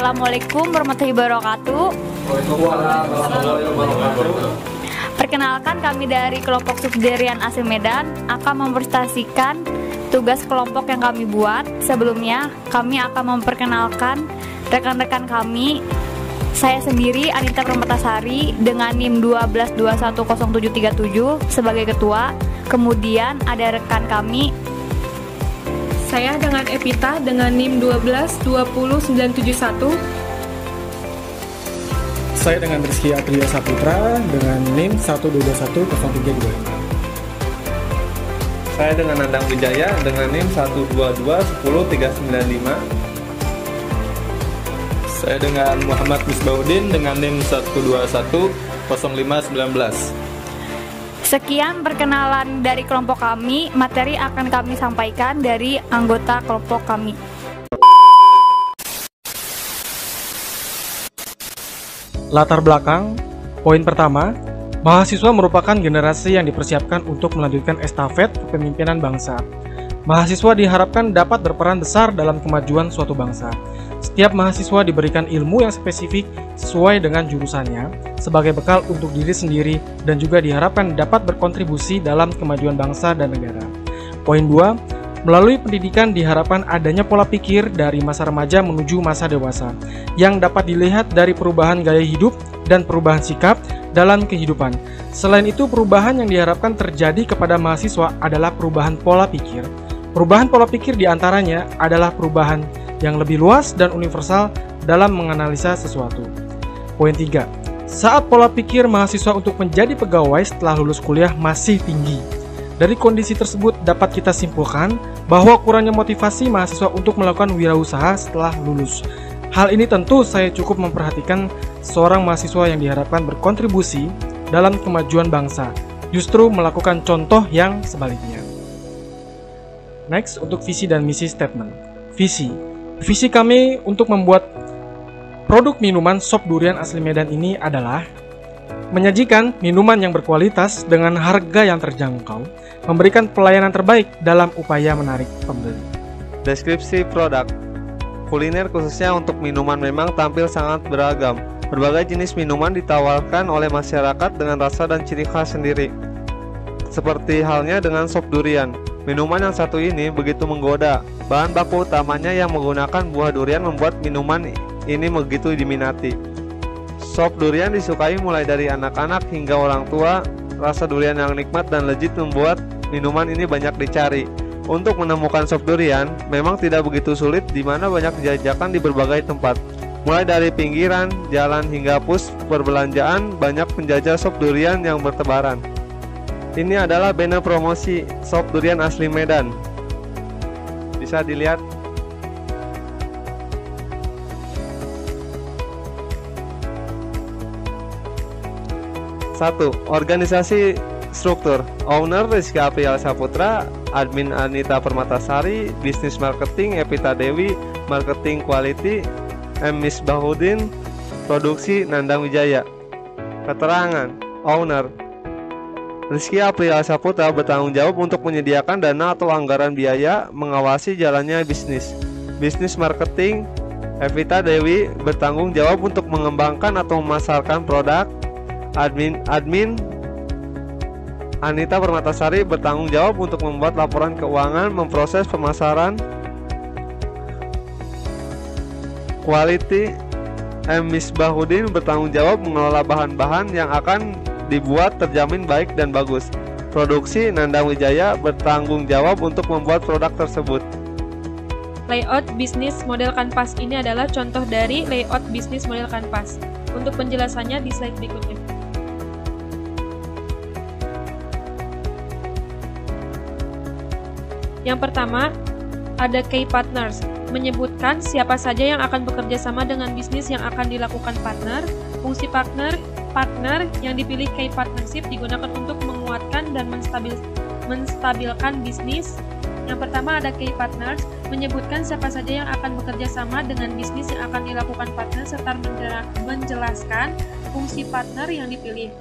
Assalamualaikum warahmatullahi wabarakatuh. Waalaikumsalam warahmatullahi wabarakatuh. Perkenalkan, kami dari kelompok Subsidiarian Asli Medan akan mempresentasikan tugas kelompok yang kami buat. Sebelumnya, kami akan memperkenalkan rekan-rekan kami. Saya sendiri, Anita Permatasari, dengan NIM 12210737 sebagai ketua. Kemudian ada rekan kami. Saya dengan Evita dengan NIM 1220971. Saya dengan Rizky Apria Saputra dengan NIM 1221032. Saya dengan Nandang Wijaya dengan NIM 122100395. Saya dengan Muhammad Misbahuddin dengan NIM 1210519. Sekian perkenalan dari kelompok kami. Materi akan kami sampaikan dari anggota kelompok kami. Latar belakang. Poin pertama, mahasiswa merupakan generasi yang dipersiapkan untuk melanjutkan estafet kepemimpinan bangsa. Mahasiswa diharapkan dapat berperan besar dalam kemajuan suatu bangsa. Setiap mahasiswa diberikan ilmu yang spesifik sesuai dengan jurusannya sebagai bekal untuk diri sendiri dan juga diharapkan dapat berkontribusi dalam kemajuan bangsa dan negara. Poin 2, melalui pendidikan diharapkan adanya pola pikir dari masa remaja menuju masa dewasa yang dapat dilihat dari perubahan gaya hidup dan perubahan sikap dalam kehidupan. Selain itu, perubahan yang diharapkan terjadi kepada mahasiswa adalah perubahan pola pikir. Perubahan pola pikir diantaranya adalah perubahan yang lebih luas dan universal dalam menganalisa sesuatu. Poin 3. Saat pola pikir mahasiswa untuk menjadi pegawai setelah lulus kuliah masih tinggi. Dari kondisi tersebut dapat kita simpulkan bahwa kurangnya motivasi mahasiswa untuk melakukan wirausaha setelah lulus. Hal ini tentu saya cukup memperhatikan seorang mahasiswa yang diharapkan berkontribusi dalam kemajuan bangsa, justru melakukan contoh yang sebaliknya. Next, untuk visi dan misi statement. Visi kami untuk membuat produk minuman sop durian asli Medan ini adalah menyajikan minuman yang berkualitas dengan harga yang terjangkau, memberikan pelayanan terbaik dalam upaya menarik pembeli. Deskripsi produk. Kuliner khususnya untuk minuman memang tampil sangat beragam. Berbagai jenis minuman ditawarkan oleh masyarakat dengan rasa dan ciri khas sendiri. Seperti halnya dengan sop durian. Minuman yang satu ini begitu menggoda. Bahan baku utamanya yang menggunakan buah durian membuat minuman ini begitu diminati. Sop durian disukai mulai dari anak-anak hingga orang tua. Rasa durian yang nikmat dan legit membuat minuman ini banyak dicari. Untuk menemukan sop durian memang tidak begitu sulit, di mana banyak dijajakan di berbagai tempat. Mulai dari pinggiran, jalan hingga pos perbelanjaan, banyak penjajah sop durian yang bertebaran. Ini adalah banner promosi sop durian asli Medan. Bisa dilihat. Satu, organisasi struktur. Owner Rizky Apria Saputra, admin Anita Permatasari, bisnis marketing Evita Dewi, marketing quality M. Misbahuddin, produksi Nandang Wijaya. Keterangan owner Rizky Apria Saputra bertanggung jawab untuk menyediakan dana atau anggaran biaya mengawasi jalannya bisnis. Bisnis marketing Evita Dewi bertanggung jawab untuk mengembangkan atau memasarkan produk. Admin Anita Permatasari bertanggung jawab untuk membuat laporan keuangan, memproses pemasaran. Quality M. Misbahuddin bertanggung jawab mengelola bahan-bahan yang akan dibuat terjamin baik dan bagus. Produksi Nandang Wijaya bertanggung jawab untuk membuat produk tersebut. Layout bisnis model kanvas ini adalah contoh dari layout bisnis model kanvas. Untuk penjelasannya di slide berikutnya. Yang pertama, ada key partners, menyebutkan siapa saja yang akan bekerja sama dengan bisnis yang akan dilakukan partner. Fungsi partner yang dipilih key partnership digunakan untuk menguatkan dan menstabilkan bisnis. Yang pertama ada key partners, menyebutkan siapa saja yang akan bekerja sama dengan bisnis yang akan dilakukan partner serta menjelaskan fungsi partner yang dipilih.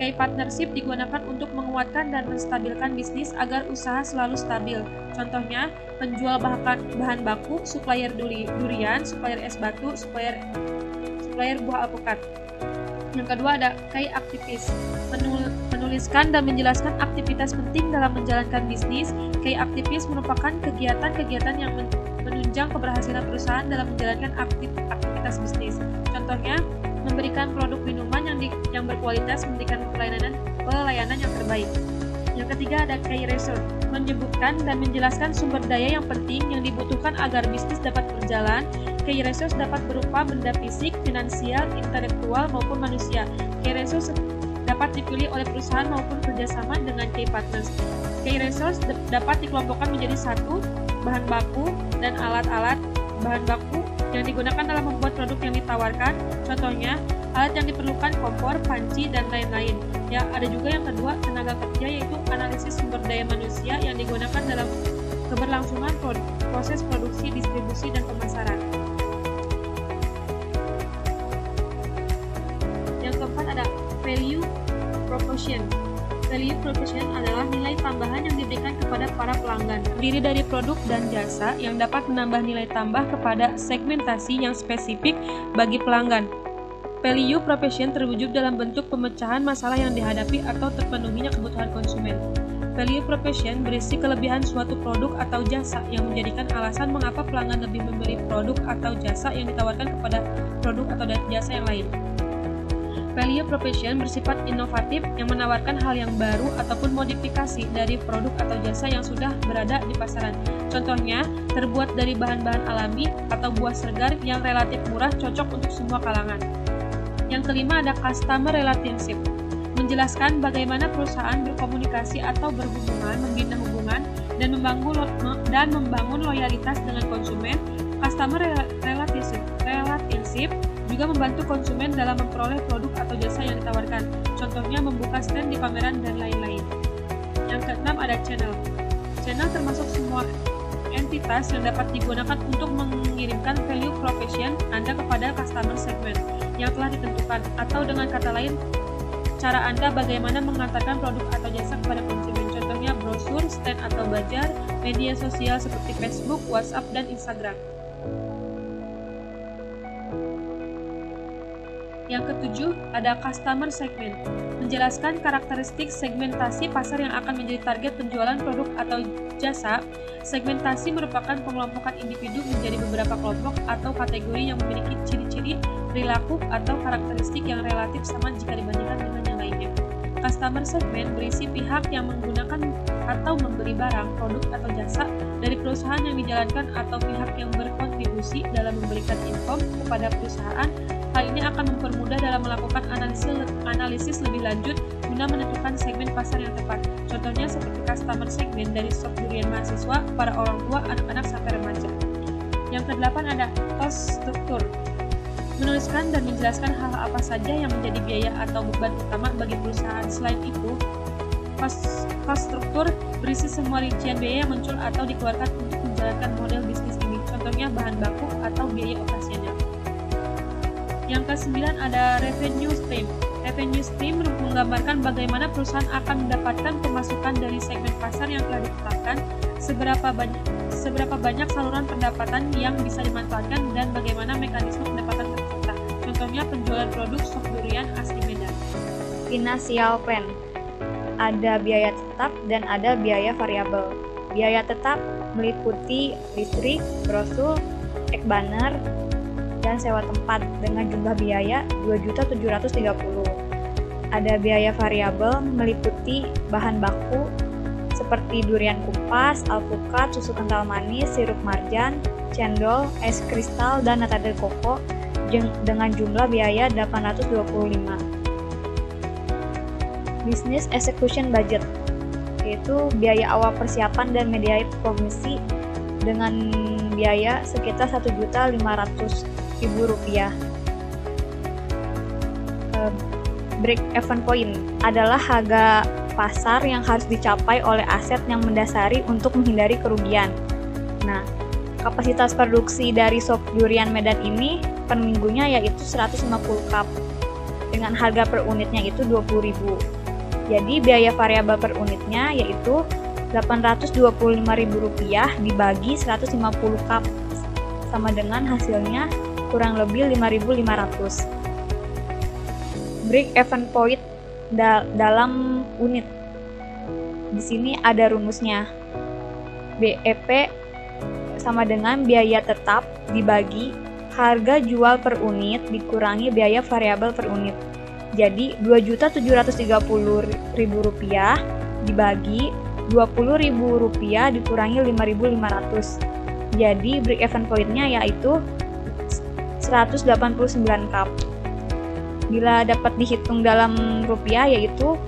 Key partnership digunakan untuk menguatkan dan menstabilkan bisnis agar usaha selalu stabil. Contohnya, penjual bahan baku, supplier durian, supplier es batu, supplier buah alpukat. Yang kedua ada key aktivis, menuliskan dan menjelaskan aktivitas penting dalam menjalankan bisnis. Key aktivis merupakan kegiatan-kegiatan yang menunjang keberhasilan perusahaan dalam menjalankan aktivitas bisnis. Contohnya, memberikan produk minuman yang berkualitas, memberikan pelayanan yang terbaik. Yang ketiga ada key resource, menyebutkan dan menjelaskan sumber daya yang penting yang dibutuhkan agar bisnis dapat berjalan. Key resource dapat berupa benda fisik, finansial, intelektual maupun manusia. Key resource dapat dipilih oleh perusahaan maupun kerjasama dengan key partners. Key resource dapat dikelompokkan menjadi satu, bahan baku dan alat-alat bahan baku yang digunakan dalam membuat produk yang ditawarkan. Contohnya, alat yang diperlukan kompor, panci, dan lain-lain. Ya, ada juga yang kedua, tenaga kerja, yaitu analisis sumber daya manusia yang digunakan dalam keberlangsungan proses produksi, distribusi, dan pemasaran. Yang keempat ada value proposition. Value proposition adalah nilai tambahan yang diberikan kepada para pelanggan, terdiri dari produk dan jasa yang dapat menambah nilai tambah kepada segmentasi yang spesifik bagi pelanggan. Value proposition terwujud dalam bentuk pemecahan masalah yang dihadapi atau terpenuhinya kebutuhan konsumen. Value proposition berisi kelebihan suatu produk atau jasa yang menjadikan alasan mengapa pelanggan lebih membeli produk atau jasa yang ditawarkan kepada produk atau jasa yang lain. Value proposition bersifat inovatif yang menawarkan hal yang baru ataupun modifikasi dari produk atau jasa yang sudah berada di pasaran. Contohnya, terbuat dari bahan-bahan alami atau buah segar yang relatif murah, cocok untuk semua kalangan. Yang kelima ada customer relationship, menjelaskan bagaimana perusahaan berkomunikasi atau berhubungan, membina hubungan, dan membangun loyalitas dengan konsumen. Customer relationship juga membantu konsumen dalam memperoleh produk atau jasa yang ditawarkan. Contohnya membuka stand di pameran dan lain-lain. Yang keenam ada channel. Channel termasuk semua entitas yang dapat digunakan untuk mengirimkan value proposition Anda kepada customer segment yang telah ditentukan, atau dengan kata lain, cara Anda bagaimana mengantarkan produk atau jasa kepada konsumen. Contohnya brosur, stand atau bazar, media sosial seperti Facebook, WhatsApp, dan Instagram. Yang ketujuh, ada customer segment, menjelaskan karakteristik segmentasi pasar yang akan menjadi target penjualan produk atau jasa. Segmentasi merupakan pengelompokan individu menjadi beberapa kelompok atau kategori yang memiliki ciri-ciri, perilaku, atau karakteristik yang relatif sama jika dibandingkan dengan yang lainnya. Customer segment berisi pihak yang menggunakan atau membeli barang, produk, atau jasa dari perusahaan yang dijalankan atau pihak yang berkontribusi dalam memberikan income kepada perusahaan. Hal ini akan mempermudah dalam melakukan analisis lebih lanjut guna menentukan segmen pasar yang tepat. Contohnya seperti customer segment dari stok durian mahasiswa, para orang tua, anak-anak, sampai remaja. Yang kedelapan ada cost structure, menuliskan dan menjelaskan hal apa saja yang menjadi biaya atau beban utama bagi perusahaan. Selain itu, cost structure berisi semua rincian biaya yang muncul atau dikeluarkan untuk menjalankan model bisnis ini. Contohnya bahan baku atau biaya operasional. Yang kesembilan ada revenue stream. Revenue stream menggambarkan bagaimana perusahaan akan mendapatkan pemasukan dari segmen pasar yang telah ditetapkan, seberapa banyak saluran pendapatan yang bisa dimanfaatkan, dan bagaimana mekanisme pendapatan tercipta. Contohnya penjualan produk stok durian asli Medan. Financial plan. Ada biaya tetap dan ada biaya variabel. Biaya tetap meliputi listrik, brosur, ek banner, dan sewa tempat dengan jumlah biaya 2.730.000. Ada biaya variabel meliputi bahan baku seperti durian kupas, alpukat, susu kental manis, sirup marjan, cendol, es kristal, dan nata de coco dengan jumlah biaya 825. Business execution budget, yaitu biaya awal persiapan dan media promosi dengan biaya sekitar Rp1.500.000. Break-even point adalah harga pasar yang harus dicapai oleh aset yang mendasari untuk menghindari kerugian. Nah, kapasitas produksi dari sop durian Medan ini per minggunya yaitu 150 cup. dengan harga per unitnya itu 20.000. Jadi biaya variabel per unitnya yaitu Rp825.000 dibagi 150 cup, sama dengan hasilnya kurang lebih 5.500. Break even point dalam unit. Di sini ada rumusnya. BEP sama dengan biaya tetap dibagi harga jual per unit dikurangi biaya variabel per unit. Jadi Rp2.730.000 dibagi Rp20.000 dikurangi 5.500. Jadi break even point-nya yaitu 189 cup. Bila dapat dihitung dalam rupiah yaitu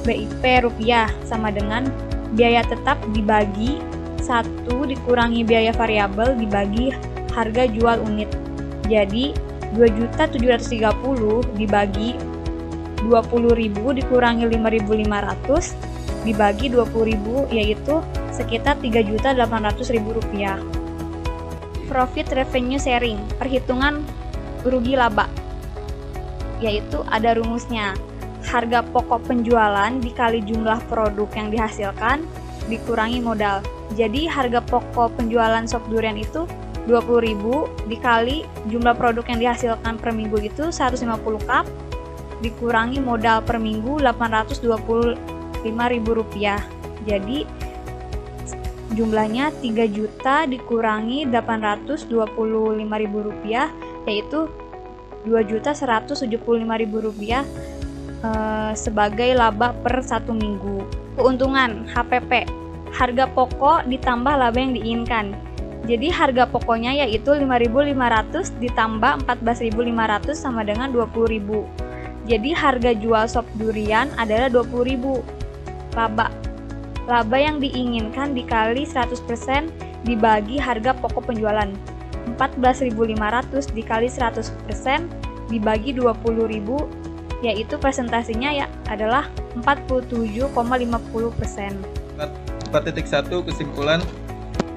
BIP rupiah sama dengan biaya tetap dibagi 1 dikurangi biaya variabel dibagi harga jual unit. Jadi Rp2.730.000 dibagi Rp20.000 dikurangi 5.500 dibagi 20.000 yaitu sekitar Rp3.800.000. Profit revenue sharing, perhitungan rugi laba, yaitu ada rumusnya. Harga pokok penjualan dikali jumlah produk yang dihasilkan dikurangi modal. Jadi harga pokok penjualan sop durian itu 20.000 dikali jumlah produk yang dihasilkan per minggu itu 150 cup dikurangi modal per minggu Rp825.000. Jadi jumlahnya 3 juta dikurangi Rp825.000 yaitu Rp2.175.000 sebagai laba per 1 minggu. Keuntungan HPP, harga pokok ditambah laba yang diinginkan. Jadi harga pokoknya yaitu 5.500 ditambah 14.500 sama dengan 20.000. Jadi harga jual sop durian adalah 20.000. Laba yang diinginkan dikali 100% dibagi harga pokok penjualan. 14.500 dikali 100% dibagi 20.000 yaitu presentasinya ya adalah 47,50%. 4.1 kesimpulan.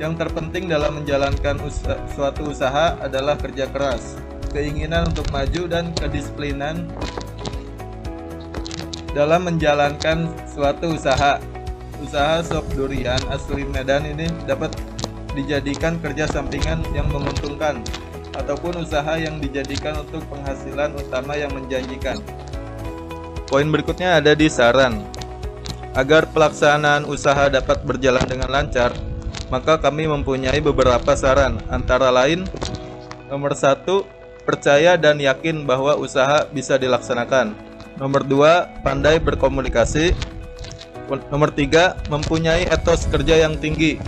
Yang terpenting dalam menjalankan suatu usaha adalah kerja keras, keinginan untuk maju, dan kedisiplinan dalam menjalankan suatu usaha. Usaha sop durian asli Medan ini dapat dijadikan kerja sampingan yang menguntungkan, ataupun usaha yang dijadikan untuk penghasilan utama yang menjanjikan. Poin berikutnya ada di saran. Agar pelaksanaan usaha dapat berjalan dengan lancar, maka kami mempunyai beberapa saran, antara lain: nomor 1, percaya dan yakin bahwa usaha bisa dilaksanakan. Nomor 2, pandai berkomunikasi. Nomor 3, mempunyai etos kerja yang tinggi.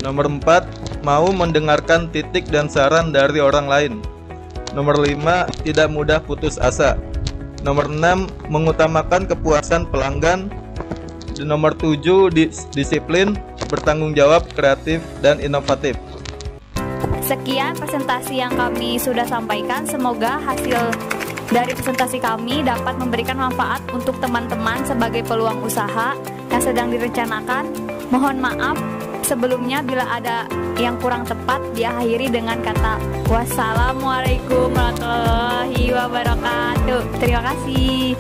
Nomor 4, mau mendengarkan titik dan saran dari orang lain. Nomor 5, tidak mudah putus asa. Nomor 6, mengutamakan kepuasan pelanggan. Dan nomor 7, disiplin, bertanggung jawab, kreatif, dan inovatif. Sekian presentasi yang kami sudah sampaikan. Semoga hasil dari presentasi kami dapat memberikan manfaat untuk teman-teman sebagai peluang usaha yang sedang direncanakan. Mohon maaf sebelumnya bila ada yang kurang tepat. Diakhiri dengan kata wassalamualaikum warahmatullahi wabarakatuh. Terima kasih.